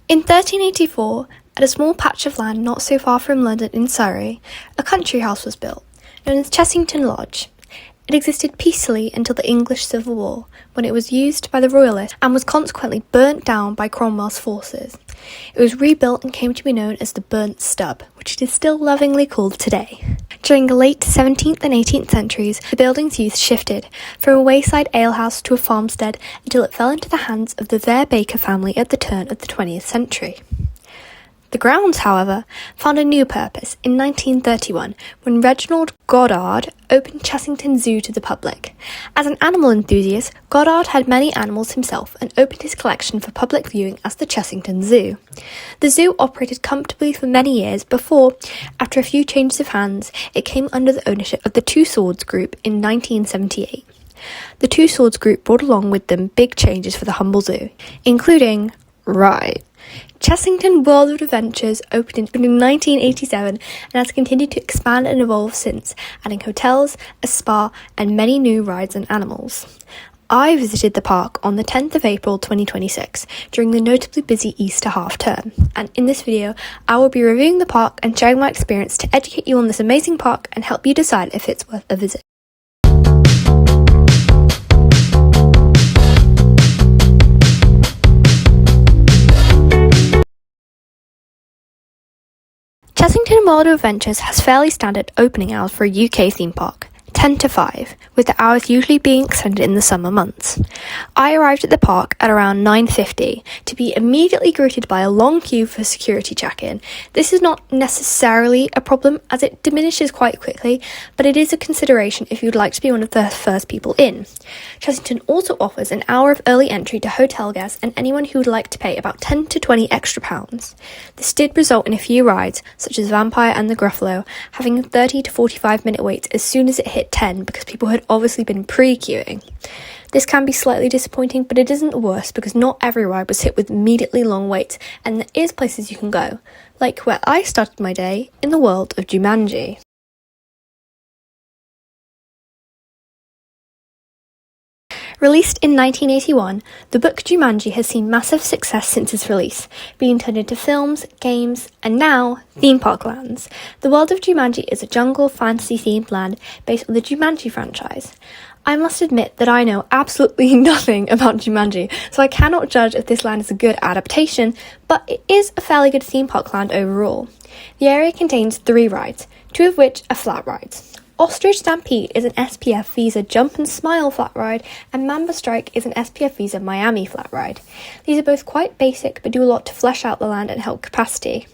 In 1384, at a small patch of land not so far from London in Surrey, a country house was built, known as Chessington Lodge. It existed peacefully until the English Civil War, when it was used by the Royalists and was consequently burnt down by Cromwell's forces. It was rebuilt and came to be known as the Burnt Stub, which it is still lovingly called today. During the late 17th and 18th centuries, the building's use shifted from a wayside alehouse to a farmstead until it fell into the hands of the Vere Baker family at the turn of the 20th century. The grounds, however, found a new purpose in 1931 when Reginald Goddard opened Chessington Zoo to the public. As an animal enthusiast, Goddard had many animals himself and opened his collection for public viewing as the Chessington Zoo. The zoo operated comfortably for many years before, after a few changes of hands, it came under the ownership of the Two Swords Group in 1978. The Two Swords Group brought along with them big changes for the humble zoo, including Chessington World of Adventures opened in 1987 and has continued to expand and evolve since, adding hotels, a spa, and many new rides and animals. I visited the park on the 10th of April 2026 during the notably busy Easter half term, and in this video I will be reviewing the park and sharing my experience to educate you on this amazing park and help you decide if it's worth a visit. Chessington World of Adventures has fairly standard opening hours for a UK theme park, 10 to 5, with the hours usually being extended in the summer months. I arrived at the park at around 9:50 to be immediately greeted by a long queue for security check-in. This is not necessarily a problem as it diminishes quite quickly, but it is a consideration if you'd like to be one of the first people in. Chessington also offers an hour of early entry to hotel guests and anyone who would like to pay about 10 to 20 extra pounds. This did result in a few rides, such as Vampire and the Gruffalo, having 30 to 45 minute waits as soon as it hit 10 because people had obviously been pre-queuing. This can be slightly disappointing, but it isn't the worst because not every ride was hit with immediately long waits, and there is places you can go, like where I started my day in the world of Jumanji. Released in 1981, the book Jumanji has seen massive success since its release, being turned into films, games, and now, theme park lands. The world of Jumanji is a jungle fantasy-themed land based on the Jumanji franchise. I must admit that I know absolutely nothing about Jumanji, so I cannot judge if this land is a good adaptation, but it is a fairly good theme park land overall. The area contains 3 rides, 2 of which are flat rides. Ostrich Stampede is an SPF Visa Jump and Smile flat ride, and Mamba Strike is an SPF Visa Miami flat ride. These are both quite basic, but do a lot to flesh out the land and help capacity.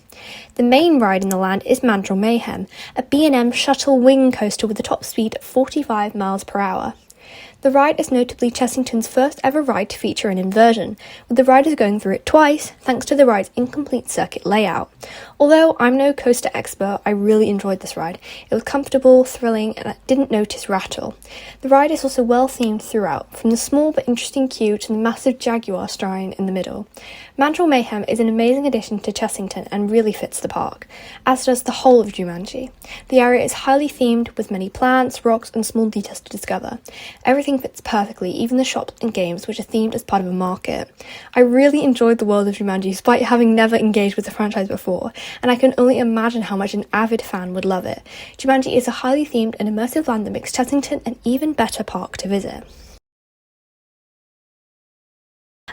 The main ride in the land is Mandrill Mayhem, a B&M shuttle wing coaster with a top speed of 45 miles per hour. The ride is notably Chessington's first ever ride to feature an inversion, with the riders going through it twice thanks to the ride's incomplete circuit layout. Although I'm no coaster expert, I really enjoyed this ride. It was comfortable, thrilling, and I didn't notice rattle. The ride is also well themed throughout, from the small but interesting queue to the massive jaguar shrine in the middle. Mandrill Mayhem is an amazing addition to Chessington and really fits the park, as does the whole of Jumanji. The area is highly themed with many plants, rocks, and small details to discover. Everything fits perfectly, even the shops and games which are themed as part of a market. I really enjoyed the world of Jumanji despite having never engaged with the franchise before, and I can only imagine how much an avid fan would love it. Jumanji is a highly themed and immersive land that makes Chessington an even better park to visit.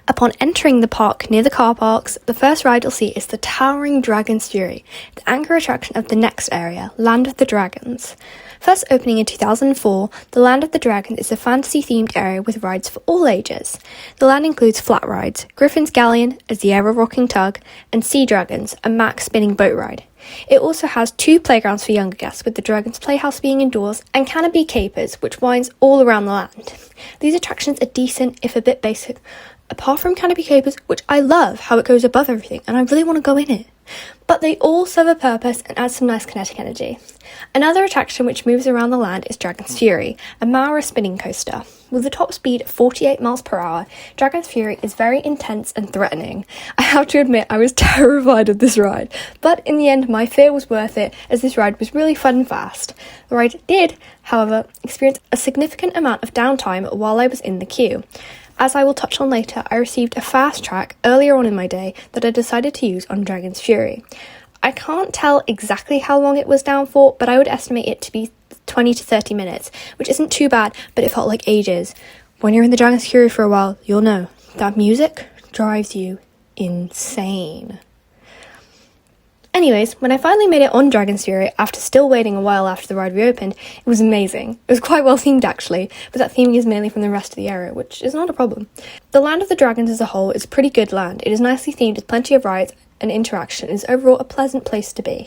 Upon entering the park near the car parks, the first ride you'll see is the towering Dragon's Fury, the anchor attraction of the next area, Land of the Dragons. First opening in 2004, the Land of the Dragons is a fantasy-themed area with rides for all ages. The land includes flat rides, Griffin's Galleon, a Zero rocking tug, and Sea Dragons, a Max spinning boat ride. It also has 2 playgrounds for younger guests, with the Dragon's Playhouse being indoors and Canopy Capers, which winds all around the land. These attractions are decent, if a bit basic, apart from Canopy Capers, which I love how it goes above everything and I really want to go in it. But they all serve a purpose and add some nice kinetic energy. Another attraction which moves around the land is Dragon's Fury, a Mara spinning coaster. With a top speed of 48 miles per hour, Dragon's Fury is very intense and threatening. I have to admit I was terrified of this ride, but in the end my fear was worth it as this ride was really fun and fast. The ride did, however, experience a significant amount of downtime while I was in the queue. As I will touch on later, I received a fast track earlier on in my day that I decided to use on Dragon's Fury. I can't tell exactly how long it was down for, but I would estimate it to be 20 to 30 minutes, which isn't too bad, but it felt like ages. When you're in the Dragon's Fury for a while, you'll know that music drives you insane. Anyways, when I finally made it on Dragon's Fury, after still waiting a while after the ride reopened, it was amazing. It was quite well themed actually, but that theming is mainly from the rest of the area, which is not a problem. The Land of the Dragons as a whole is a pretty good land. It is nicely themed with plenty of rides and interaction, and is overall a pleasant place to be.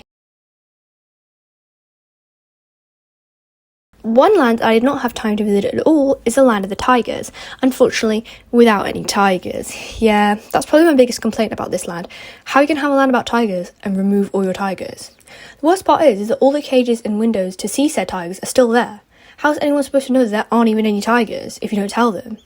One land I did not have time to visit at all is the Land of the Tigers, unfortunately without any tigers. Yeah, that's probably my biggest complaint about this land. How you can have a land about tigers and remove all your tigers? The worst part is that all the cages and windows to see said tigers are still there. How is anyone supposed to know that there aren't even any tigers if you don't tell them?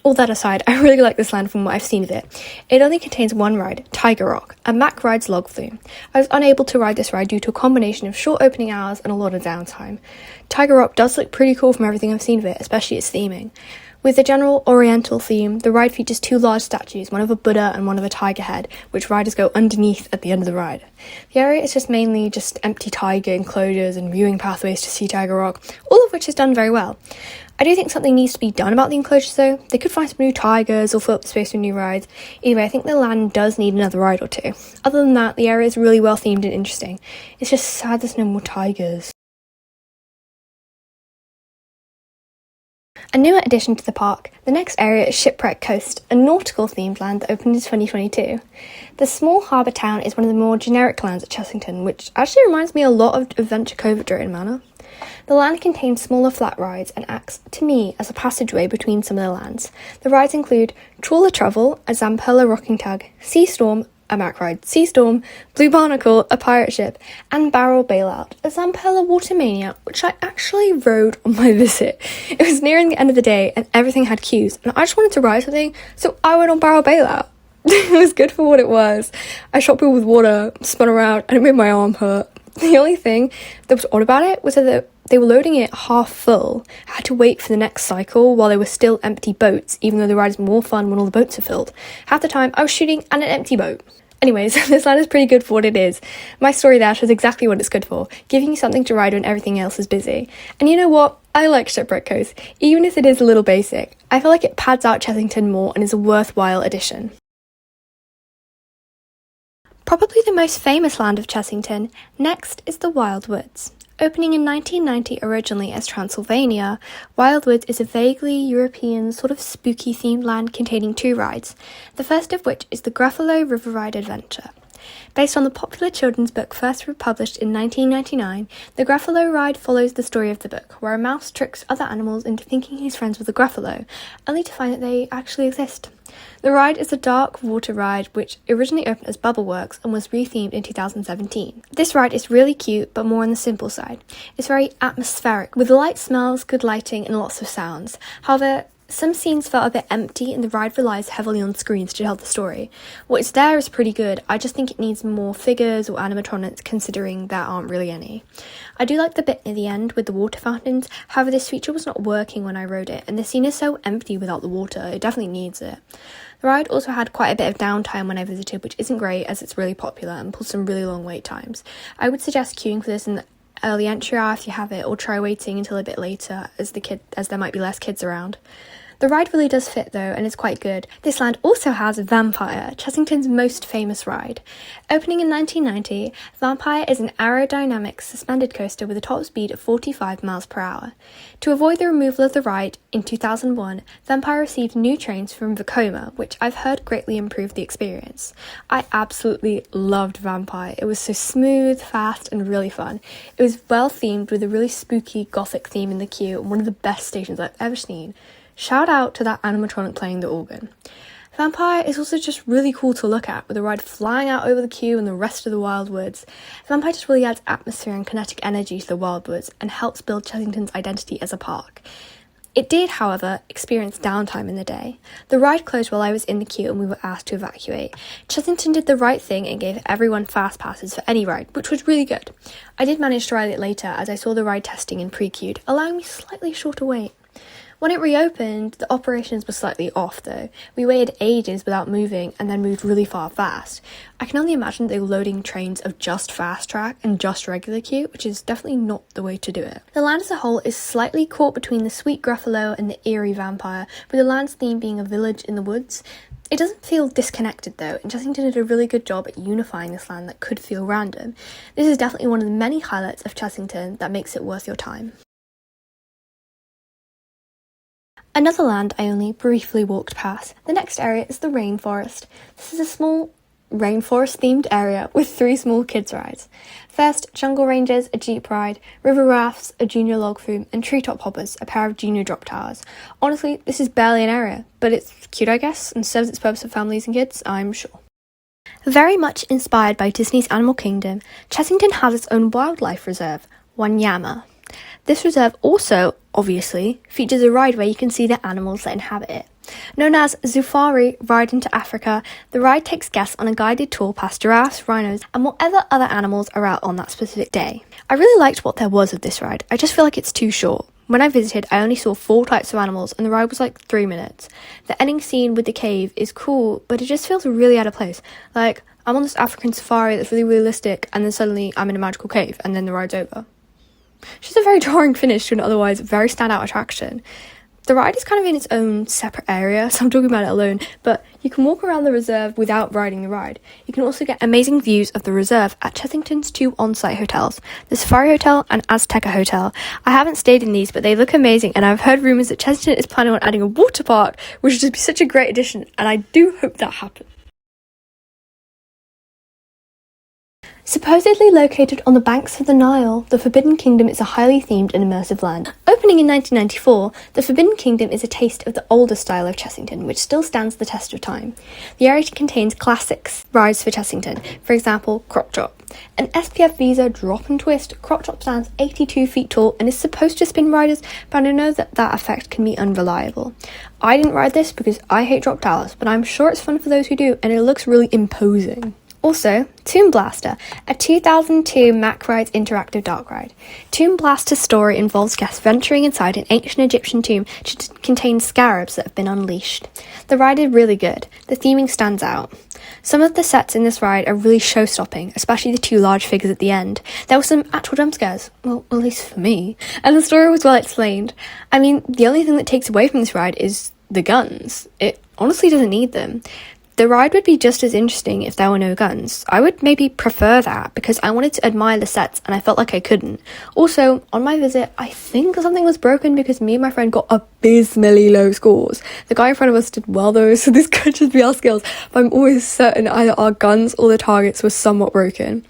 All that aside, I really like this land from what I've seen of it. It only contains one ride, Tiger Rock, and Mac rides Log Flume. I was unable to ride this ride due to a combination of short opening hours and a lot of downtime. Tiger Rock does look pretty cool from everything I've seen of it, especially its theming. With the general oriental theme, the ride features two large statues, one of a Buddha and one of a tiger head, which riders go underneath at the end of the ride. The area is just mainly just empty tiger enclosures and viewing pathways to see Tiger Rock, all of which is done very well. I do think something needs to be done about the enclosures though. They could find some new tigers or fill up the space with new rides. Either way, I think the land does need another ride or two. Other than that, the area is really well themed and interesting. It's just sad there's no more tigers. A newer addition to the park, the next area is Shipwreck Coast, a nautical themed land that opened in 2022. The small harbour town is one of the more generic lands at Chessington, which actually reminds me a lot of Adventure Cove at Drayton Manor. The land contains smaller flat rides and acts, to me, as a passageway between some of the lands. The rides include Trawler Travel, a Zamperla rocking tug, Sea Storm, a Mac ride, Sea Storm, Blue Barnacle, a pirate ship, and Barrel Bailout, a Zamperla Watermania, which I actually rode on my visit. It was nearing the end of the day and everything had queues, and I just wanted to ride something, so I went on Barrel Bailout. It was good for what it was. I shot people with water, spun around, and it made my arm hurt. The only thing that was odd about it was that they were loading it half full. I had to wait for the next cycle while there were still empty boats, even though the ride is more fun when all the boats are filled. Half the time, I was shooting at an empty boat. Anyways, this land is pretty good for what it is. My story there shows exactly what it's good for, giving you something to ride when everything else is busy. And you know what? I like Shipwreck Coast, even if it is a little basic. I feel like it pads out Chessington more and is a worthwhile addition. Probably the most famous land of Chessington, next is the Wild Woods. Opening in 1990 originally as Transylvania, Wild Woods is a vaguely European, sort of spooky themed land containing two rides, the first of which is the Gruffalo River Ride Adventure. Based on the popular children's book first published in 1999, the Gruffalo ride follows the story of the book, where a mouse tricks other animals into thinking he's friends with a Gruffalo, only to find that they actually exist. The ride is a dark water ride which originally opened as Bubbleworks and was rethemed in 2017. This ride is really cute but more on the simple side. It's very atmospheric with light smells, good lighting and lots of sounds. However, some scenes felt a bit empty and the ride relies heavily on screens to tell the story. What is there is pretty good, I just think it needs more figures or animatronics considering there aren't really any. I do like the bit near the end with the water fountains, however this feature was not working when I rode it and the scene is so empty without the water, it definitely needs it. The ride also had quite a bit of downtime when I visited, which isn't great as it's really popular and pulls some really long wait times. I would suggest queuing for this in the early entry hour if you have it, or try waiting until a bit later as there might be less kids around. The ride really does fit though, and is quite good. This land also has Vampire, Chessington's most famous ride. Opening in 1990, Vampire is an aerodynamic suspended coaster with a top speed of 45 miles per hour. To avoid the removal of the ride in 2001, Vampire received new trains from Vekoma, which I've heard greatly improved the experience. I absolutely loved Vampire. It was so smooth, fast, and really fun. It was well themed with a really spooky gothic theme in the queue, and one of the best stations I've ever seen. Shout out to that animatronic playing the organ. Vampire is also just really cool to look at, with the ride flying out over the queue and the rest of the Wild Woods. Vampire just really adds atmosphere and kinetic energy to the Wild Woods and helps build Chessington's identity as a park. It did, however, experience downtime in the day. The ride closed while I was in the queue and we were asked to evacuate. Chessington did the right thing and gave everyone fast passes for any ride, which was really good. I did manage to ride it later as I saw the ride testing and pre-queued, allowing me slightly shorter wait. When it reopened, the operations were slightly off though. We waited ages without moving and then moved really fast. I can only imagine they were loading trains of just fast track and just regular queue, which is definitely not the way to do it. The land as a whole is slightly caught between the sweet Gruffalo and the eerie vampire, with the land's theme being a village in the woods. It doesn't feel disconnected though, and Chessington did a really good job at unifying this land that could feel random. This is definitely one of the many highlights of Chessington that makes it worth your time. Another land I only briefly walked past. The next area is the rainforest. This is a small rainforest-themed area with 3 small kids' rides. First, jungle ranges, a jeep ride, river rafts, a junior log flume, and treetop hoppers, a pair of junior drop towers. Honestly, this is barely an area, but it's cute, I guess, and serves its purpose for families and kids, I'm sure. Very much inspired by Disney's Animal Kingdom, Chessington has its own wildlife reserve, Wanyama. This reserve also, obviously, features a ride where you can see the animals that inhabit it. Known as Zufari Ride into Africa, the ride takes guests on a guided tour past giraffes, rhinos, and whatever other animals are out on that specific day. I really liked what there was of this ride. I just feel like it's too short. When I visited, I only saw 4 types of animals, and the ride was like 3 minutes. The ending scene with the cave is cool, but it just feels really out of place. Like, I'm on this African safari that's really realistic, and then suddenly I'm in a magical cave, and then the ride's over. It's just a very jarring finish to an otherwise very standout attraction. The ride is kind of in its own separate area, so I'm talking about it alone, but you can walk around the reserve without riding the ride. You can also get amazing views of the reserve at Chessington's 2 on-site hotels, the Safari Hotel and Azteca Hotel. I haven't stayed in these, but they look amazing, and I've heard rumours that Chessington is planning on adding a water park, which would just be such a great addition, and I do hope that happens. Supposedly located on the banks of the Nile, the Forbidden Kingdom is a highly themed and immersive land. Opening in 1994, the Forbidden Kingdom is a taste of the older style of Chessington, which still stands the test of time. The area contains classics rides for Chessington, for example, Crop Chop. An SPF Visa drop and twist, Crop Chop stands 82 feet tall and is supposed to spin riders, but I know that effect can be unreliable. I didn't ride this because I hate drop towers, but I'm sure it's fun for those who do, and it looks really imposing. Also, Tomb Blaster, a 2002 Mack Rides interactive dark ride. Tomb Blaster's story involves guests venturing inside an ancient Egyptian tomb which contains scarabs that have been unleashed. The ride is really good. The theming stands out. Some of the sets in this ride are really show-stopping, especially the 2 large figures at the end. There were some actual jump scares, well, at least for me, and the story was well explained. I mean, the only thing that takes away from this ride is the guns. It honestly doesn't need them. The ride would be just as interesting if there were no guns. I would maybe prefer that because I wanted to admire the sets and I felt like I couldn't. Also, on my visit, I think something was broken because me and my friend got abysmally low scores. The guy in front of us did well though, so this could just be our skills, but I'm always certain either our guns or the targets were somewhat broken.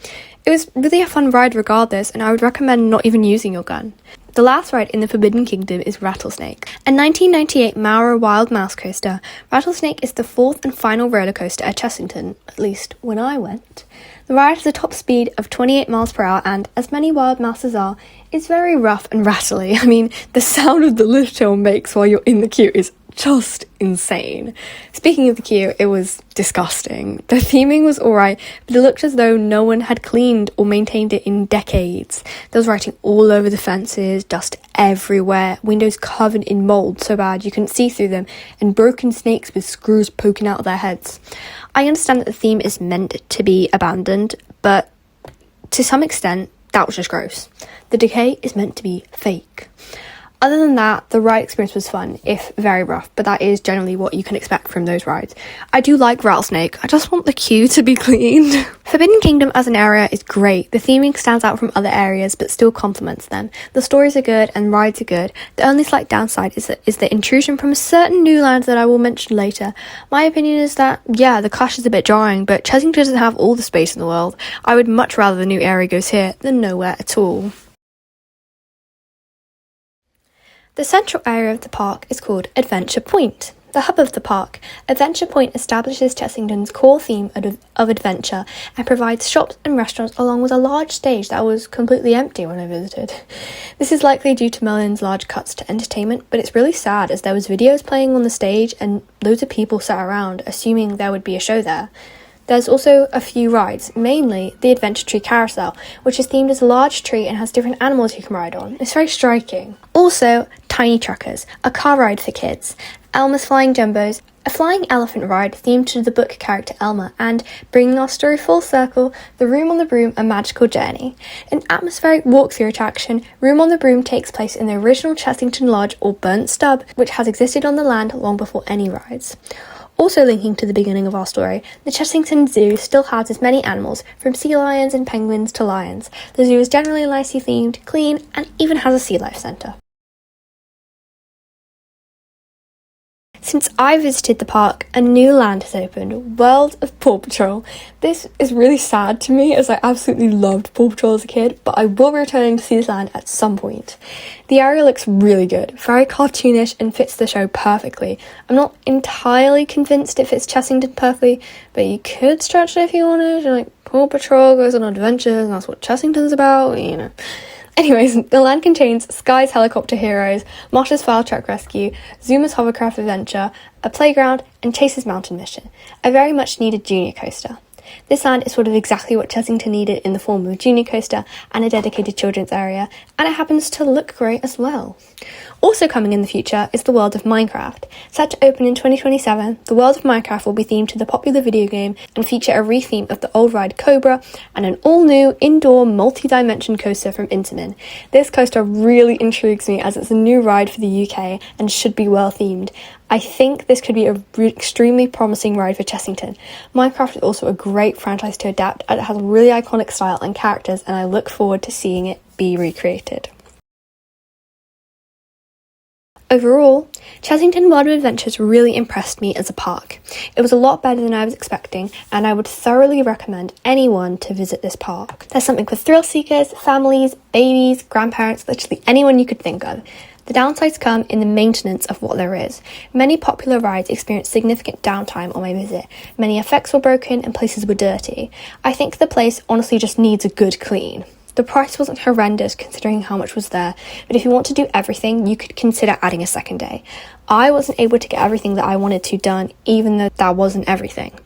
It was really a fun ride regardless, and I would recommend not even using your gun. The last ride in the Forbidden Kingdom is Rattlesnake. A 1998 Maurer Wild Mouse coaster, Rattlesnake is the 4th and final roller coaster at Chessington, at least when I went. The ride has a top speed of 28 miles per hour and, as many wild mouses are, is very rough and rattly. I mean, the sound of the lift hill makes while you're in the queue is just insane. Speaking of the queue, it was disgusting. The theming was alright, but it looked as though no one had cleaned or maintained it in decades. There was writing all over the fences, dust everywhere, windows covered in mould so bad you couldn't see through them, and broken snakes with screws poking out of their heads. I understand that the theme is meant to be abandoned, but to some extent, that was just gross. The decay is meant to be fake. Other than that, the ride experience was fun, if very rough, but that is generally what you can expect from those rides. I do like Rattlesnake, I just want the queue to be cleaned. Forbidden Kingdom as an area is great. The theming stands out from other areas, but still complements them. The stories are good and rides are good. The only slight downside is the intrusion from a certain new land that I will mention later. My opinion is that, yeah, the clash is a bit jarring, but Chessington doesn't have all the space in the world. I would much rather the new area goes here than nowhere at all. The central area of the park is called Adventure Point. The hub of the park, Adventure Point establishes Chessington's core theme of adventure and provides shops and restaurants along with a large stage that was completely empty when I visited. This is likely due to Merlin's large cuts to entertainment, but it's really sad as there was videos playing on the stage and loads of people sat around assuming there would be a show there. There's also a few rides, mainly the Adventure Tree Carousel, which is themed as a large tree and has different animals you can ride on. It's very striking. Also, tiny truckers, a car ride for kids, Elmer's Flying Jumbos, a flying elephant ride themed to the book character Elmer, and, bringing our story full circle, the Room on the Broom, A Magical Journey. An atmospheric walkthrough attraction, Room on the Broom takes place in the original Chessington Lodge or Burnt Stub, which has existed on the land long before any rides. Also linking to the beginning of our story, the Chessington Zoo still houses many animals, from sea lions and penguins to lions. The zoo is generally nicely themed, clean, and even has a sea life centre. Since I visited the park, a new land has opened, World of Paw Patrol. This is really sad to me as I absolutely loved Paw Patrol as a kid, but I will be returning to see this land at some point. The area looks really good, very cartoonish and fits the show perfectly. I'm not entirely convinced it fits Chessington perfectly, but you could stretch it if you wanted. Like, Paw Patrol goes on adventures and that's what Chessington's about, you know. Anyways, the land contains Sky's Helicopter Heroes, Marsh's Fire Truck Rescue, Zuma's Hovercraft Adventure, a playground, and Chase's Mountain Mission, a very much needed junior coaster. This land is sort of exactly what Chessington needed in the form of a junior coaster and a dedicated children's area, and it happens to look great as well. Also coming in the future is the world of Minecraft. Set to open in 2027, the world of Minecraft will be themed to the popular video game and feature a retheme of the old ride Cobra and an all-new indoor multi-dimension coaster from Intamin. This coaster really intrigues me as it's a new ride for the UK and should be well themed. I think this could be an extremely promising ride for Chessington. Minecraft is also a great franchise to adapt as it has a really iconic style and characters, and I look forward to seeing it be recreated. Overall, Chessington World of Adventures really impressed me as a park. It was a lot better than I was expecting, and I would thoroughly recommend anyone to visit this park. There's something for thrill seekers, families, babies, grandparents, literally anyone you could think of. The downsides come in the maintenance of what there is. Many popular rides experienced significant downtime on my visit. Many effects were broken and places were dirty. I think the place honestly just needs a good clean. The price wasn't horrendous considering how much was there, but if you want to do everything, you could consider adding a second day. I wasn't able to get everything that I wanted to done, even though that wasn't everything.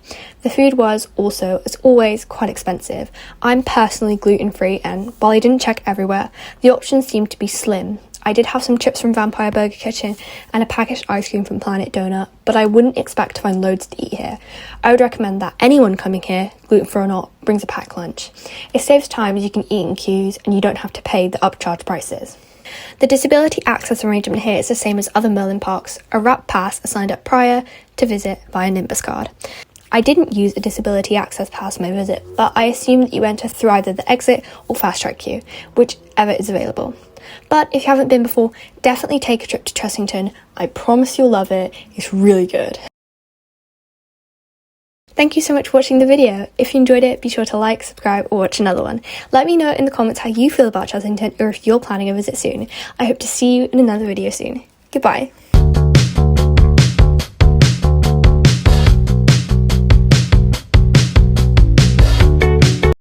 The food was also, as always, quite expensive. I'm personally gluten-free, and while I didn't check everywhere, the options seemed to be slim. I did have some chips from Vampire Burger Kitchen and a packaged ice cream from Planet Donut, but I wouldn't expect to find loads to eat here. I would recommend that anyone coming here, gluten-free or not, brings a packed lunch. It saves time as you can eat in queues and you don't have to pay the upcharge prices. The disability access arrangement here is the same as other Merlin parks, a wrap pass assigned up prior to visit via Nimbus card. I didn't use a disability access pass on my visit, but I assume that you enter through either the exit or fast track queue, whichever is available. But if you haven't been before, definitely take a trip to Chessington. I promise you'll love it. It's really good. Thank you so much for watching the video. If you enjoyed it, be sure to like, subscribe, or watch another one. Let me know in the comments how you feel about Chessington or if you're planning a visit soon. I hope to see you in another video soon. Goodbye.